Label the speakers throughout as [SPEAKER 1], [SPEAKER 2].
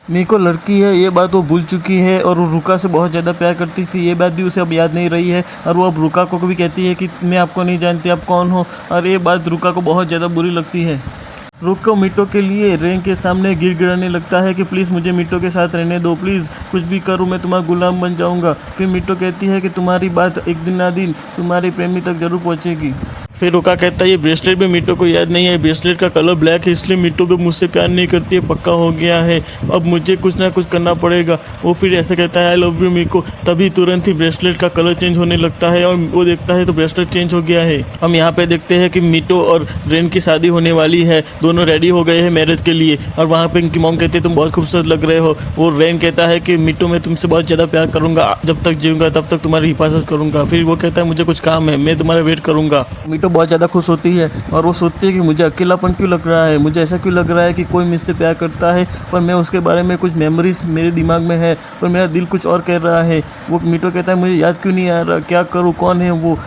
[SPEAKER 1] मीको लड़की है ये बात वो भूल चुकी है और वो रुका से बहुत ज़्यादा प्यार करती थी, ये बात भी उसे अब याद नहीं रही है। और वो अब रुका को भी कहती है कि मैं आपको नहीं जानती, आप कौन हो। और ये बात रुका को बहुत ज़्यादा बुरी लगती है। रुका मीटो के लिए रेन के सामने गिड़गिड़ाने लगता है कि प्लीज़ मुझे मीटो के साथ रहने दो, प्लीज़ कुछ भी करूँ मैं तुम्हारा गुलाम बन जाऊँगा। फिर मीटो कहती है कि तुम्हारी बात एक दिन ना दिन तुम्हारे प्रेमी तक जरूर पहुँचेगी। फिर रुका कहता है ये ब्रेसलेट भी मीटो को याद नहीं है, ब्रेसलेट का कलर ब्लैक है इसलिए मीटो भी मुझसे प्यार नहीं करती है, पक्का हो गया है, अब मुझे कुछ ना कुछ करना पड़ेगा। वो फिर ऐसे कहता है आई लव यू मीको, तभी तुरंत ही ब्रेसलेट का कलर चेंज होने लगता है और वो देखता है तो ब्रेसलेट चेंज हो गया है। हम यहाँ पे देखते हैं कि मीटो और रेन की शादी होने वाली है, दोनों रेडी हो गए हैं मैरिज के लिए। और वहाँ पे इनकी मॉम कहती है तुम बहुत खूबसूरत लग रहे हो। वो रेन कहता है कि मीटो मैं तुमसे बहुत ज़्यादा प्यार करूँगा, जब तक जीऊँगा तब तक तुम्हारी हिफाजत करूँगा। फिर वो कहता है मुझे कुछ काम है, मैं तुम्हारा वेट करूँगा। मीटो बहुत ज़्यादा खुश होती है और वो सोचती है कि मुझे अकेलापन क्यों लग रहा है, मुझे ऐसा क्यों लग रहा है कि कोई मुझसे प्यार करता है पर मैं उसके बारे में कुछ मेमोरीज मेरे दिमाग में है पर मेरा दिल कुछ और कह रहा है। वो मीटो कहता है मुझे याद क्यों नहीं आ रहा, क्या करूँ, कौन है वो।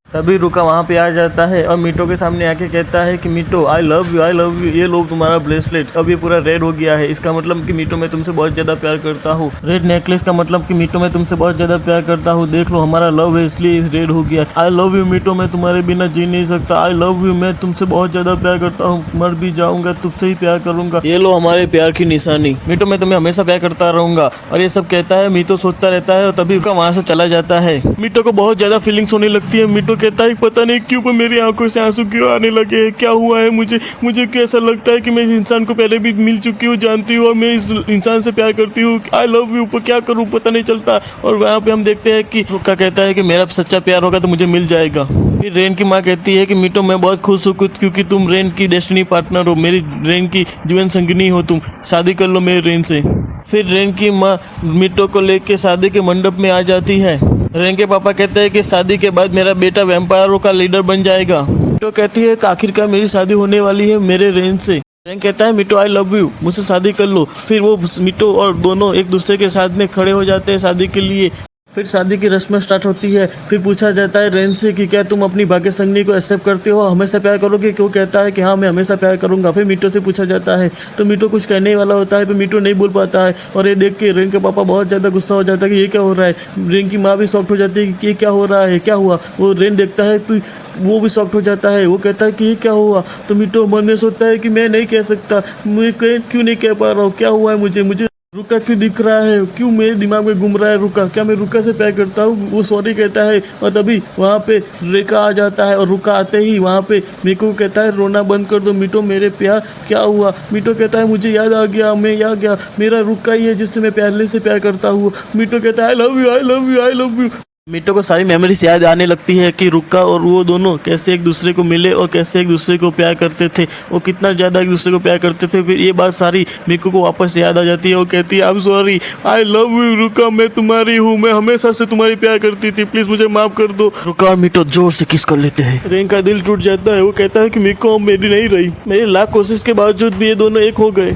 [SPEAKER 1] तभी रुका वहाँ पे आ जाता है और मीटो के सामने आके कहता है कि मीटो आई लव यू, ये लो तुम्हारा ब्रेसलेट, अब ये पूरा रेड हो गया है, इसका मतलब कि मीटो मैं तुमसे बहुत ज़्यादा प्यार करता हूँ। रेड नेकलेस का मतलब कि मीटो मैं तुमसे बहुत ज़्यादा प्यार करता हूँ, देख लो हमारा लव है इसलिए रेड हो गया। आई लव यू मीटो, मैं तुम्हारे बिना जी नहीं सकता, आई लव यू, मैं तुमसे बहुत ज़्यादा प्यार करता हूँ, मर भी जाऊँगा तुमसे ही प्यार करूँगा, ये लो हमारे प्यार की निशानी, मीटो मैं तुम्हें हमेशा प्यार करता रहूँगा। और ये सब कहता है, मीटो सोचता रहता है और तभी रुका वहाँ से चला जाता है। मीटो को बहुत ज़्यादा फीलिंग्स होने लगती है। मीटो कहता है पता नहीं क्यों पर मेरी आंखों से आंसू क्यों आने लगे हैं, क्या हुआ है मुझे कैसा लगता है कि मैं इस इंसान को पहले भी मिल चुकी हूँ, जानती हूँ और मैं इस इंसान से प्यार करती हूँ, आई लव यू, पर क्या करूँ पता नहीं चलता। और वहाँ पे हम देखते हैं कि रुका कहता है कि मेरा सच्चा प्यार होगा तो मुझे मिल जाएगा। फिर रेन की माँ कहती है कि मीटो मैं बहुत खुश हूँ क्योंकि तुम रेन की डेस्टिनी पार्टनर हो, मेरी रेन की जीवन संगिनी हो, तुम शादी कर लो मेरे रेन से। फिर रेन की माँ मीटो को लेकर शादी के मंडप में आ जाती है। रेन के पापा कहते हैं कि शादी के बाद मेरा बेटा वैम्पायरों का लीडर बन जाएगा। मीटो कहती है कि आखिरकार मेरी शादी होने वाली है मेरे रेन से। रेन कहता है मीटो आई लव यू, मुझसे शादी कर लो। फिर वो मीटो और दोनों एक दूसरे के साथ में खड़े हो जाते हैं शादी के लिए। फिर शादी की रस्में स्टार्ट होती है। फिर पूछा जाता है रेन से कि क्या तुम अपनी भाग्य संगिनी को एक्सेप्ट करते हो, हमेशा प्यार करोगे। क्यों कहता है कि हाँ मैं हमेशा प्यार करूंगा। फिर मीटो से पूछा जाता है तो मीटो कुछ कहने वाला होता है पर मीटो नहीं बोल पाता है। और ये देख के रेन के पापा बहुत ज़्यादा गुस्सा हो जाता है कि ये क्या हो रहा है। रेन की माँ भी सॉफ्ट हो जाती है कि ये क्या हो रहा है, क्या हुआ। वो रेन देखता है तो वो भी सॉफ्ट हो जाता है। वो कहता है कि ये क्या हुआ। तो मीटो मन में सोचता है कि मैं नहीं कह सकता, मैं क्यों नहीं कह पा रहा हूँ, क्या हुआ है मुझे रुका क्यों दिख रहा है, क्यों मेरे दिमाग में घूम रहा है रुका, क्या मैं रुका से प्यार करता हूँ। वो सॉरी कहता है और तभी वहाँ पे रेखा आ जाता है और रुका आते ही वहाँ पे मीको कहता है रोना बंद कर दो मीटो मेरे प्यार, क्या हुआ। मीटो कहता है मुझे याद आ गया, मैं याद गया, मेरा रुका ही है जिससे मैं पहले से प्यार करता हूँ। मीटो कहता है I love you, I love you, I love you. मीटो को सारी मेमोरीज याद आने लगती है कि रुका और वो दोनों कैसे एक दूसरे को मिले और कैसे एक दूसरे को प्यार करते थे, वो कितना ज़्यादा एक दूसरे को प्यार करते थे। फिर ये बात सारी मीको को वापस याद आ जाती है। वो कहती है I am sorry, I love you रुका, मैं तुम्हारी हूँ, मैं हमेशा से तुम्हारी प्यार करती थी, प्लीज़ मुझे माफ़ कर दो। रुका और मीटो जोर से किस कर लेते हैं। रेन का दिल टूट जाता है। वो कहता है कि मीको मेरी नहीं रही, मेरी लाख कोशिश के बावजूद भी ये दोनों एक हो गए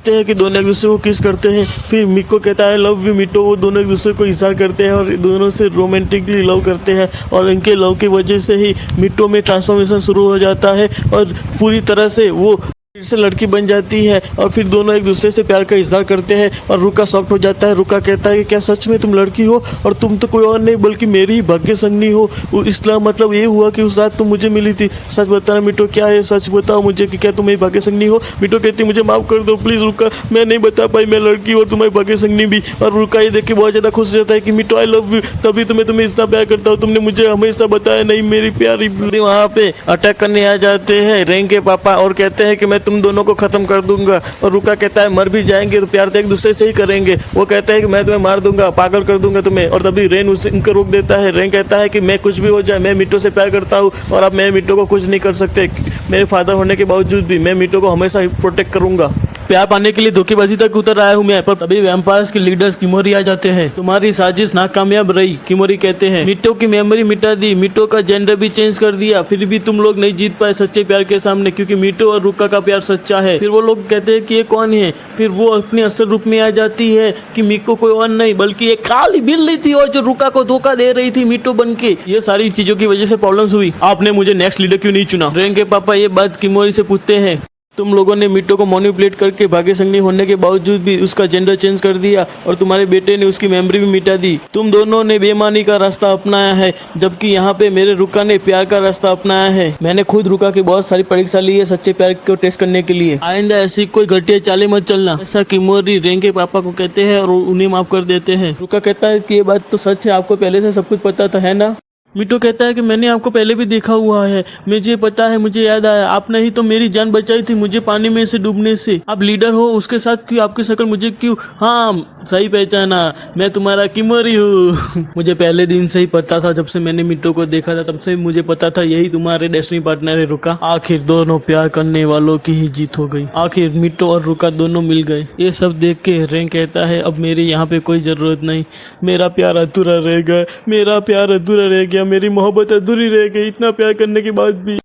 [SPEAKER 1] है कि दोनों एक दूसरे को किस करते हैं। फिर मीको कहता है लव यू मीटो, वो दोनों एक दूसरे को इशारा करते हैं और दोनों से रोमांटिकली लव करते हैं। और इनके लव की वजह से ही मीटो में ट्रांसफॉर्मेशन शुरू हो जाता है और पूरी तरह से वो फिर से लड़की बन जाती है और फिर दोनों एक दूसरे से प्यार का इजहार करते हैं। और रुका सॉफ्ट हो जाता है। रुका कहता है कि क्या सच में तुम लड़की हो और तुम तो कोई और नहीं बल्कि मेरी ही भाग्य संगिनी हो। इसका मतलब ये हुआ कि उस रात तुम मुझे मिली थी। सच बताना मीटो, क्या है सच बताओ मुझे कि क्या तुम मेरी भाग्य संगिनी हो। मीटो कहती मुझे माफ़ कर दो प्लीज़ रुका, मैं नहीं बता पाई मैं लड़की और तुम्हारी भाग्य संगिनी भी। और रुका ये देख के बहुत ज़्यादा खुश हो जाता है कि मीटो आई लव यू, तभी तो मैं तुम्हें इतना प्यार करता हूँ, तुमने मुझे हमेशा बताया नहीं मेरी प्यारी। वहाँ पे अटैक करने आ जाते हैं रेन के पापा और कहते हैं कि मैं तुम दोनों को खत्म कर दूंगा। और रुका कहता है मर भी जाएंगे तो प्यार तो एक दूसरे से ही करेंगे। वो कहता है कि मैं तुम्हें मार दूंगा, पागल कर दूंगा तुम्हें। और तभी रेन उनको रोक देता है। रेन कहता है कि मैं कुछ भी हो जाए मैं मीटो से प्यार करता हूँ और अब मैं मीटो को कुछ नहीं कर सकते, मेरे फादर होने के बावजूद भी मैं मीटो को हमेशा प्रोटेक्ट करूंगा। प्यार पाने के लिए धोखेबाजी तक उतर आया हूँ मैं। पर तभी वैम्पायर्स के लीडर्स किमोरी आ जाते हैं। तुम्हारी साजिश नाकामयाब रही, किमोरी कहते हैं। मीटो की मेमोरी मिटा दी, मीटो का जेंडर भी चेंज कर दिया, फिर भी तुम लोग नहीं जीत पाए सच्चे प्यार के सामने क्योंकि मीटो और रुका का प्यार सच्चा है। फिर वो लोग कहते हैं कि ये कौन है। फिर वो अपने असल रूप में आ जाती है कि मीको कोई और नहीं बल्कि एक काली बिल्ली थी और जो रुका को धोखा दे रही थी मीटो बन के। ये सारी चीजों की वजह से प्रॉब्लम्स हुई। आपने मुझे नेक्स्ट लीडर क्यों नहीं चुना। रेन के पापा ये बात किमोरी से पूछते हैं। तुम लोगों ने मिट्टो को मैनिपुलेट करके भाग्यशंगी होने के बावजूद भी उसका जेंडर चेंज कर दिया और तुम्हारे बेटे ने उसकी मेमोरी भी मिटा दी। तुम दोनों ने बेईमानी का रास्ता अपनाया है, जबकि यहाँ पे मेरे रुका ने प्यार का रास्ता अपनाया है। मैंने खुद रुका की बहुत सारी परीक्षा ली है सच्चे प्यार को टेस्ट करने के लिए। आइंदा ऐसी कोई घटिया चालें मत चलना, ऐसा किमोरी रेंग के पापा को कहते हैं और उन्हें माफ कर देते हैं। रुका कहता है कि ये बात तो सच है, आपको पहले से सब कुछ पता था, है ना? मिट्टो कहता है कि मैंने आपको पहले भी देखा हुआ है, मुझे पता है, मुझे याद आया, आपने ही तो मेरी जान बचाई थी मुझे पानी में से डूबने से। आप लीडर हो, उसके साथ क्यों आपकी शक्ल मुझे क्यों? हाँ सही पहचाना, मैं तुम्हारा किमोरी हूँ। मुझे पहले दिन से ही पता था, जब से मैंने मिट्टो को देखा था तब से मुझे पता था यही तुम्हारे डेस्टिनी पार्टनर है रुका। आखिर दोनों प्यार करने वालों की ही जीत हो गई, आखिर मिट्टो और रुका दोनों मिल गए। ये सब देख के रेंग कहता है अब मेरी यहाँ पे कोई जरूरत नहीं, मेरा प्यार अधूरा रह गया, मेरा प्यार अधूरा रह गया, मेरी मोहब्बत अधूरी रह गई इतना प्यार करने के बाद भी।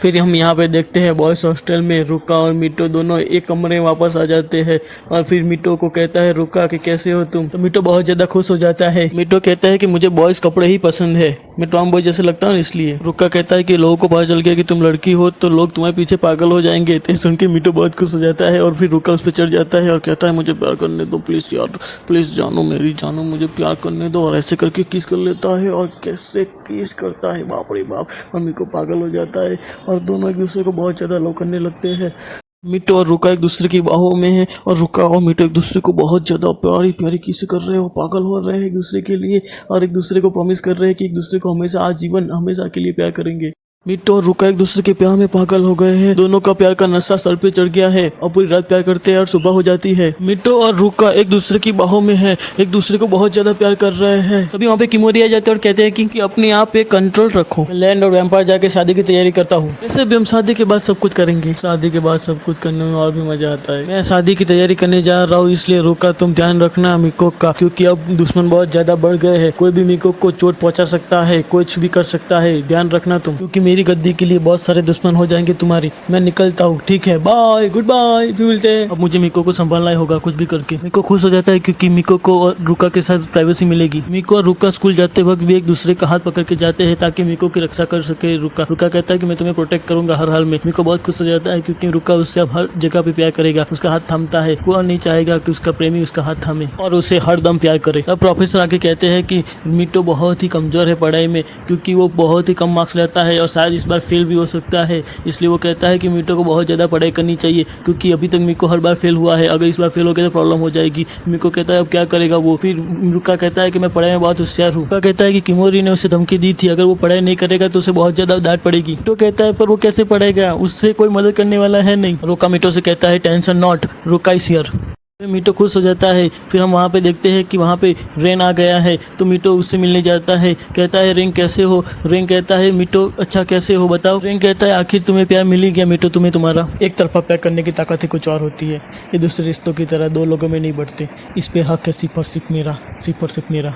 [SPEAKER 1] फिर हम यहाँ पे देखते हैं बॉयज हॉस्टल में रुका और मिट्टो दोनों एक कमरे में वापस आ जाते हैं और फिर मिट्टो को कहता है रुका कि कैसे हो तुम, तो मिट्टो बहुत ज्यादा खुश हो जाता है। मिट्टो कहता है कि मुझे बॉयज कपड़े ही पसंद है, मैं टॉम बॉय जैसे लगता हूँ इसलिए। रुका कहता है कि लोगों को पता चल गया कि तुम लड़की हो तो लोग तुम्हारे पीछे पागल हो जाएंगे। तो सुन के मिट्टो बहुत खुश हो जाता है और फिर रुका उस पर चढ़ जाता है और कहता है मुझे प्यार करने दो प्लीज यार, प्लीज जानो मेरी जानो, मुझे प्यार करने दो। और ऐसे करके किस कर लेता है और कैसे किस करता है, बाप रे बाप। और मिट्टो पागल हो जाता है और दोनों एक दूसरे को बहुत ज्यादा लव करने लगते हैं। मिट्टो और रुका एक दूसरे की बाहों में है और रुका और मिट्टो एक दूसरे को बहुत ज्यादा प्यारी प्यारी किस कर रहे हो, पागल हो रहे हैं एक दूसरे के लिए और एक दूसरे को प्रॉमिस कर रहे हैं कि एक दूसरे को हमेशा आजीवन हमेशा के लिए प्यार करेंगे। मिट्टो और रुका एक दूसरे के प्यार में पागल हो गए हैं, दोनों का प्यार का नशा सर पे चढ़ गया है और पूरी रात प्यार करते हैं और सुबह हो जाती है। मिट्टो और रुका एक दूसरे की बाहों में है, एक दूसरे को बहुत ज्यादा प्यार कर रहे हैं। तभी वहाँ पे किमोरी आ जाते हैं और कहते हैं कि अपने आप पे कंट्रोल रखो, लैंड और वैम्पायर जाके शादी की तैयारी करता हूँ। वैसे भी हम शादी के बाद सब कुछ करेंगे, शादी के बाद सब कुछ करने में और भी मजा आता है। मैं शादी की तैयारी करने जा रहा हूँ, इसलिए रुका तुम ध्यान रखना मिको का, क्योंकि अब दुश्मन बहुत ज्यादा बढ़ गए हैं, कोई भी मिको को चोट पहुंचा सकता है, कुछ भी कर सकता है, ध्यान रखना तुम, क्योंकि मेरी गद्दी के लिए बहुत सारे दुश्मन हो जाएंगे तुम्हारी। मैं निकलता हूँ, ठीक है, बाय, गुड बाय, फिर मिलते हैं। अब मुझे मिको को संभालना ही होगा कुछ भी करके। मिको खुश हो जाता है क्योंकि मिको को और रुका के साथ प्राइवेसी मिलेगी। मिको और रुका स्कूल जाते वक्त भी एक दूसरे का हाथ पकड़ के जाते हैं ताकि मिको की रक्षा कर सके रुका। रुका कहता है कि मैं तुम्हें प्रोटेक्ट करूंगा हर हाल में। मिको बहुत खुश हो जाता है क्योंकि रुका उससे अब हर जगह पे प्यार करेगा, उसका हाथ थामता है। कोई नहीं चाहेगा कि उसका प्रेमी उसका हाथ थामे और उसे हर दम प्यार करे। अब प्रोफेसर आके कहते हैं कि मिट्टो बहुत ही कमजोर है पढ़ाई में, क्योंकि वो बहुत ही कम मार्क्स लेता है और शायद इस बार फेल भी हो सकता है। इसलिए वो कहता है कि मिट्टो को बहुत ज़्यादा पढ़ाई करनी चाहिए, क्योंकि अभी तक मिको हर बार फेल हुआ है, अगर इस बार फेल हो गया तो प्रॉब्लम हो जाएगी। मिको कहता है अब क्या करेगा वो। फिर रुका कहता है कि मैं पढ़ाई में बहुत होशियार हूँ। रुका कहता है कि किमोरी ने उसे धमकी दी थी, अगर वो पढ़ाई नहीं करेगा तो उसे बहुत ज़्यादा डांट पड़ेगी। मिट्टो कहता है पर वो कैसे पढ़ेगा, उससे कोई मदद करने वाला है नहीं। रुका मिट्टो से कहता है टेंशन नॉट, रुका इज हियर। मिट्टो खुश हो जाता है। फिर हम वहाँ पे देखते हैं कि वहाँ पे रेन आ गया है, तो मिट्टो उससे मिलने जाता है। कहता है रेन कैसे हो। रेन कहता है मिट्टो अच्छा कैसे हो बताओ। रेन कहता है आखिर तुम्हें प्यार मिल ही गया मिट्टो, तुम्हें तुम्हारा। एक तरफा प्यार करने की ताकत ही कुछ और होती है, ये दूसरे रिश्तों की तरह दो लोगों में नहीं बढ़ते। इस पे हक है सिर्फ और सिर्फ मेरा, सिर्फ और सिर्फ मेरा।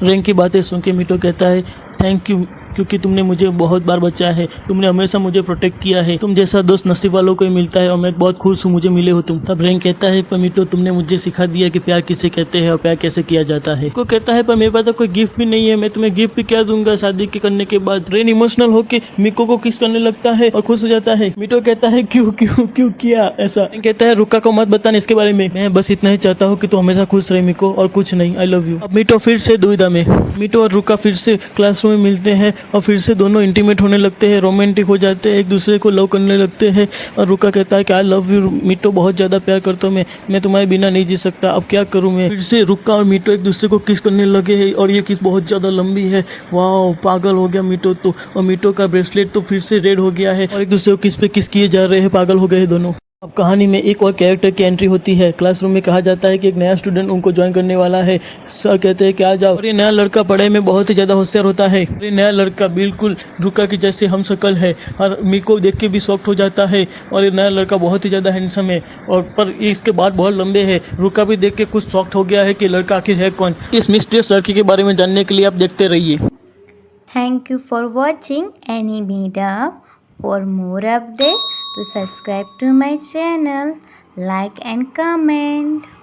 [SPEAKER 1] रेन की बातें सुन के मिट्टो कहता है थैंक यू, क्योंकि तुमने मुझे बहुत बार बचाया है, तुमने हमेशा मुझे प्रोटेक्ट किया है, तुम जैसा दोस्त नसीब वालों को ही मिलता है और मैं बहुत खुश हूँ मुझे मिले हो तुम। तब रेन कहता है पर मिट्टो तुमने मुझे सिखा दिया कि प्यार किसे कहते हैं और प्यार कैसे किया जाता है। को कहता है पर मेरे पास तो कोई गिफ्ट भी नहीं है, मैं तुम्हें गिफ्ट भी क्या दूंगा शादी के करने के बाद। रेन इमोशनल होकर मिको को किस करने लगता है और खुश हो जाता है। मिट्टो कहता है क्यों क्यों क्यों किया ऐसा। कहता है रुका को मत बताना इसके बारे में, मैं बस इतना ही चाहता हूँ कि तू हमेशा खुश रहे मिको और कुछ नहीं, आई लव यू। अब मिट्टो फिर से दुविधा में। मिट्टो और रुका फिर से क्लासरूम में मिलते हैं और फिर से दोनों इंटीमेट होने लगते हैं, रोमांटिक हो जाते हैं, एक दूसरे को लव करने लगते हैं। और रुका कहता है कि आई लव यू मिट्टो, बहुत ज़्यादा प्यार करता हूँ मैं तुम्हारे बिना नहीं जी सकता, अब क्या करूँ मैं। फिर से रुका और मिट्टो एक दूसरे को किस करने लगे हैं और ये किस बहुत ज़्यादा लंबी है। वाह पागल हो गया मिट्टो तो, और मिट्टो का ब्रेसलेट तो फिर से रेड हो गया है और एक दूसरे को किस पे किस किए जा रहे हैं, पागल हो गए हैं दोनों। अब कहानी में एक और कैरेक्टर की एंट्री होती है। क्लासरूम में कहा जाता है कि एक नया स्टूडेंट उनको ज्वाइन करने वाला है। सर कहते हैं कि आ जाओ। और ये नया लड़का पढ़ाई में बहुत ही ज़्यादा होशियार होता है। ये नया लड़का बिल्कुल रुका की जैसे हम शकल है और मिको देख के भी शॉक्ट हो जाता है। और ये नया लड़का बहुत ही ज़्यादा हैंडसम है और पर इसके बाल बहुत लंबे हैं। रुका भी देख के कुछ शॉक्ट हो गया है कि लड़का आखिर है कौन। इस मिस्टीरियस लड़की के बारे में जानने के लिए आप देखते रहिए।
[SPEAKER 2] Thank you for watching Animedia. For more update, to subscribe to my channel, like and comment.